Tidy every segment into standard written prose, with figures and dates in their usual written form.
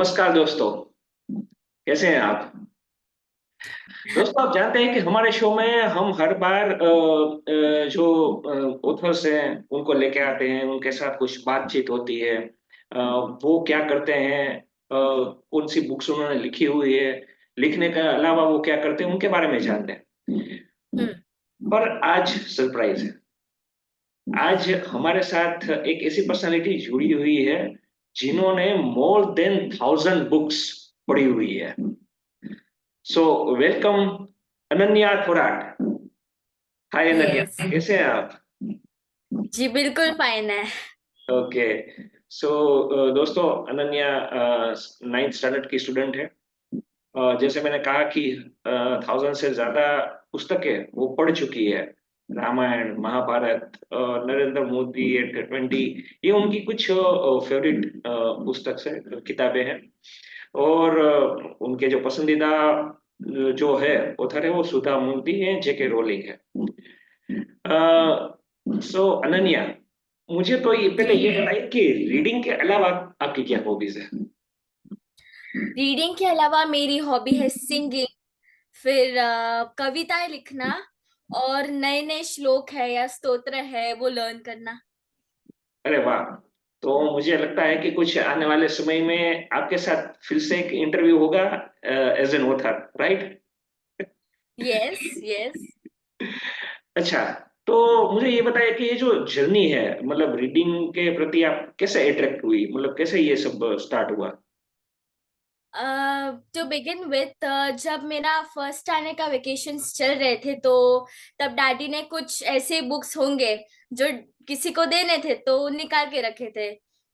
नमस्कार दोस्तों। कैसे हैं आप? दोस्तों, आप जानते हैं कि हमारे शो में हम हर बार जो ऑथर्स हैं उनको लेके आते हैं, उनके साथ कुछ बातचीत होती है। वो क्या करते हैं, कौन सी बुक्स उन्होंने लिखी हुई है, लिखने के अलावा वो क्या करते हैं उनके बारे में जानते हैं। हम्म। पर आज सरप्राइज है। आज हमारे साथ एक ऐसी पर्सनालिटी जुड़ी हुई है जिन्होंने मोर देन 1000 बुक्स पढ़ी हुई है। So welcome Ananya Thorat. Hi Ananya, yes. कैसे हैं आप? जी बिल्कुल फाइन है। ओके। सो दोस्तों, अनन्या 9th स्टैंडर्ड की स्टूडेंट है। जैसे मैंने कहा कि 1000 से ज्यादा पुस्तकें वो पढ़ चुकी है। रामायण, महाभारत, नरेंद्र मोदी एट 20, ये उनकी कुछ फेवरेट पुस्तक है, किताबें हैं। और उनके जो पसंदीदा जो है ऑथर है वो सुधा मूर्ति है, जेके रोलिंग है। सो अनन्या, मुझे तो ये पहले ये बताइए कि रीडिंग के अलावा आपकी क्या हॉबीज है? रीडिंग के अलावा मेरी हॉबी है सिंगिंग, फिर कविताएं लिखना, और नए नए श्लोक है या स्तोत्र है वो लर्न करना। अरे वाह! तो मुझे लगता है कि कुछ आने वाले समय में आपके साथ फिर से एक इंटरव्यू होगा as an author, right? Yes yes. अच्छा, तो मुझे ये बताइए कि ये जो जर्नी है, मतलब रीडिंग के प्रति आप कैसे अट्रैक्ट हुई, मतलब कैसे ये सब स्टार्ट हुआ? टू बिगिन विथ, जब मेरा फर्स्ट आने का वेकेशंस चल रहे थे तो तब डैडी ने कुछ ऐसे बुक्स होंगे जो किसी को देने थे तो निकाल के रखे थे।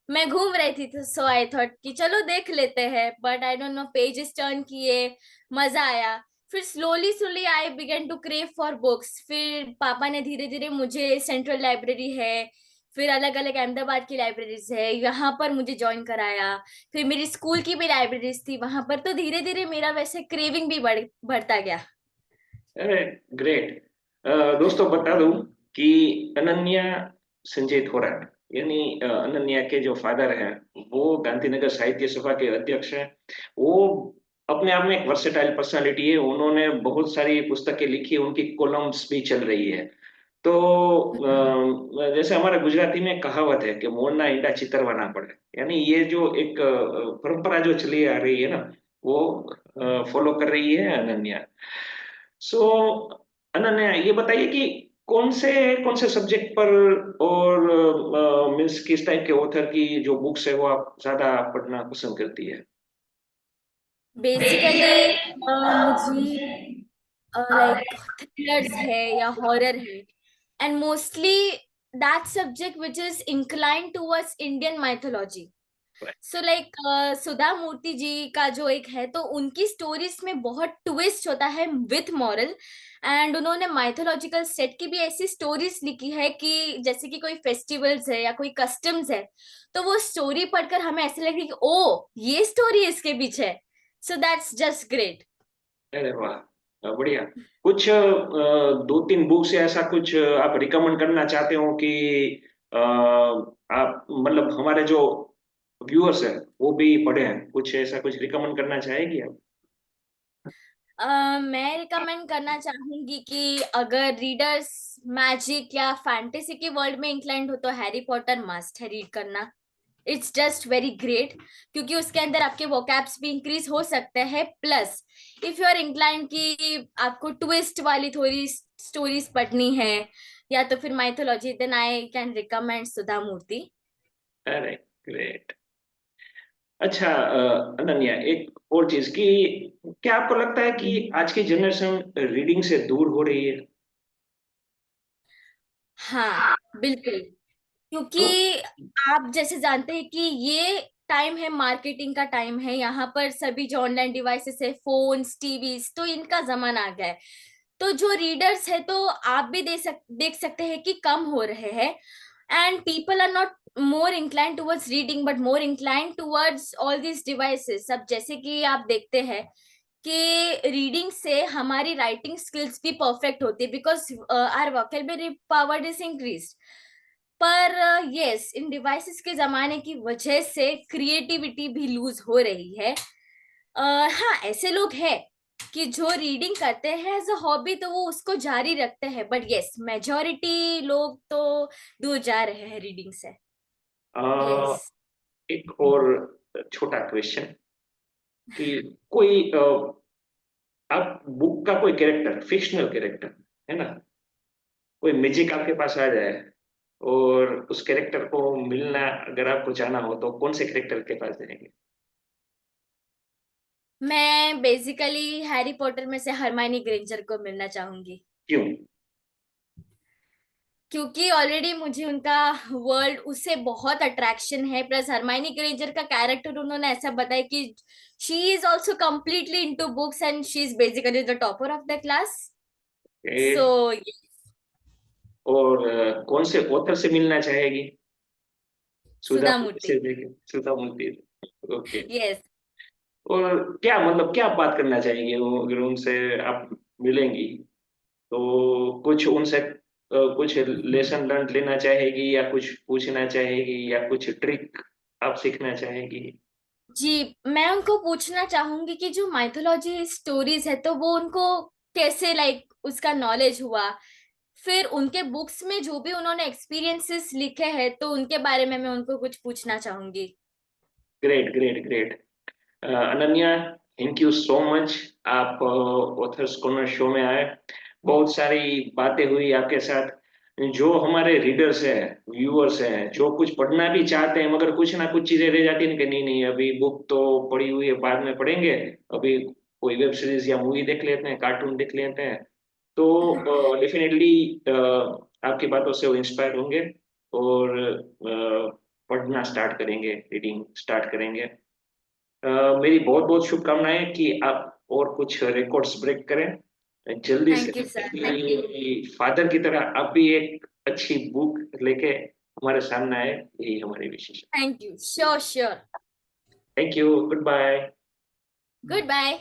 मैं घूम रही थी तो सो आई थॉट कि चलो देख लेते हैं, but I don't know, pages turn किए, मजा आया। फिर slowly slowly I began to crave for books. फिर पापा ने धीरे धीरे मुझे सेंट्रल लाइब्रेरी है, फिर अलग अलग अहमदाबाद की लाइब्रेरीज है, यहाँ पर मुझे ज्वाइन कराया। फिर मेरी स्कूल की भी लाइब्रेरीज थी वहां पर, तो धीरे धीरे मेरा वैसे क्रेविंग भी बढ़ता गया। अरे ग्रेट! दोस्तों, बता दूं कि अनन्या संजय थोराट, यानी अनन्या के जो फादर हैं, वो गांधीनगर साहित्य सभा के अध्यक्ष हैं। वो अपने आप में एक वर्सेटाइल पर्सनालिटी है। उन्होंने बहुत सारी पुस्तकें लिखी, उनकी कॉलम्स भी चल रही है। तो जैसे हमारा गुजराती में कहावत है कि मोरना ईंडा चितरवा ना पड़े, यानी ये जो एक परंपरा जो चली आ रही है ना, वो फॉलो कर रही है अनन्या। सो अनन्या, ये बताइए कि कौन से सब्जेक्ट पर और मीन्स किस टाइप के ऑथर की जो बुक्स है वो आप ज्यादा पढ़ना पसंद करती है? बेसिकली मुझे लाइक थ्रिलर्स है या हॉरर है, and mostly that subject which is inclined towards Indian mythology. So like Sudha Murty ji का जो एक है, तो उनकी स्टोरीज में बहुत ट्विस्ट होता है विथ मॉरल। एंड उन्होंने माइथोलॉजिकल सेट की भी ऐसी स्टोरीज लिखी है कि जैसे कि कोई फेस्टिवल्स है या कोई कस्टम्स है, तो वो स्टोरी पढ़कर हमें ऐसे लगे कि ओ ये स्टोरी इसके पीछे है। So that's just great. अरे वाह! बढ़िया। कुछ दो तीन बुक्स या ऐसा कुछ आप रिकमेंड करना चाहते हो कि आप मतलब हमारे जो व्यूअर्स हैं वो भी पढ़े हैं, कुछ ऐसा कुछ रिकमेंड करना चाहेगी आप? मैं रिकमेंड करना चाहूंगी कि अगर रीडर्स मैजिक या फैंटेसी के वर्ल्ड में इंक्लाइंड हो तो हैरी पॉटर मस्ट है रीड करना। इट्स जस्ट वेरी ग्रेट, क्योंकि उसके अंदर आपके वोकैब्स भी इंक्रीज हो सकते हैं। Plus if you are inclined कि आपको ट्विस्ट वाली थोड़ी स्टोरीज पढ़नी है या तो फिर mythology, then I can recommend Sudha Murty. अरे ग्रेट! अच्छा अनन्या, एक और चीज कि क्या आपको लगता है कि आज की जनरेशन रीडिंग से दूर हो रही है? हाँ बिल्कुल, क्योंकि क्यों? आप जैसे जानते हैं कि ये टाइम है, मार्केटिंग का टाइम है, यहाँ पर सभी जो ऑनलाइन डिवाइसेस है, फोन्स, टीवीज, तो इनका जमाना आ गया है। तो जो रीडर्स है तो आप भी देख सकते हैं कि कम हो रहे हैं। And people are not more incline towards reading but more incline towards all these devices. अब जैसे कि आप देखते हैं कि रीडिंग से हमारी राइटिंग स्किल्स भी परफेक्ट होती है, because our vocabulary power is increase. पर यस, इन डिवाइसेस के जमाने की वजह से क्रिएटिविटी भी लूज हो रही है। हाँ, ऐसे लोग हैं कि जो रीडिंग करते हैं एज अ हॉबी तो वो उसको जारी रखते हैं, बट यस, मेजोरिटी लोग तो दूर जा रहे हैं रीडिंग से। यस। अ, एक और छोटा क्वेश्चन कि कोई आप बुक का कोई कैरेक्टर, फिक्शनल कैरेक्टर, है ना, कोई मैजिक आपके पास आ जाए और उस कैरेक्टर को मिलना अगर आपको जाना हो तो कौन से कैरेक्टर के पास जाएंगे? मैं बेसिकली हैरी पॉटर में से हरमाइनी ग्रेंजर को मिलना चाहूंगी, क्यों? क्योंकि ऑलरेडी मुझे उनका वर्ल्ड, उससे बहुत अट्रैक्शन है। प्लस हरमाइनी ग्रेंजर का कैरेक्टर उन्होंने ऐसा बताया कि she is also completely into books and she is basically the topper of the class. So uh, और कौन से ऑथर से मिलना चाहेगी? सुधा सुधा मूर्ति मूर्ति। से देखे, सुधा मूर्ति। ओके। यस। और क्या मतलब क्या बात करना चाहेंगे वो, अगर उनसे आप मिलेंगी तो कुछ उनसे कुछ लेसन लर्न लेना चाहेगी या कुछ पूछना चाहेगी या कुछ ट्रिक आप सीखना चाहेगी? जी, मैं उनको पूछना चाहूंगी कि जो माइथोलॉजी स्टोरीज है तो वो उनको कैसे लाइक उसका नॉलेज हुआ। फिर उनके बुक्स में जो भी उन्होंने एक्सपीरियंसेस लिखे हैं तो उनके बारे में मैं उनको कुछ पूछना चाहूंगी। Great great great. Ananya, thank you so much. आप ऑथर्स कॉर्नर शो में आए, बहुत सारी बातें हुई आपके साथ। जो हमारे रीडर्स हैं, व्यूअर्स हैं, जो कुछ पढ़ना भी चाहते हैं मगर कुछ ना कुछ चीजें रह जाती हैं कि नहीं नहीं अभी बुक तो पढ़ी हुई है, बाद में पढ़ेंगे, अभी कोई वेब सीरीज या मूवी देख लेते हैं, कार्टून देख लेते हैं, तो डेफिनेटली आपकी बातों से वो इंस्पायर होंगे और पढ़ना स्टार्ट करेंगे, रीडिंग स्टार्ट करेंगे। मेरी बहुत बहुत शुभकामनाएं कि आप और कुछ रिकॉर्ड्स ब्रेक करें जल्दी से। Thank you sir, thank you. Father की तरह आप भी एक अच्छी बुक लेके हमारे सामने आए, यही हमारी विशेष। Thank you, sure sure. Thank you, goodbye. Good bye.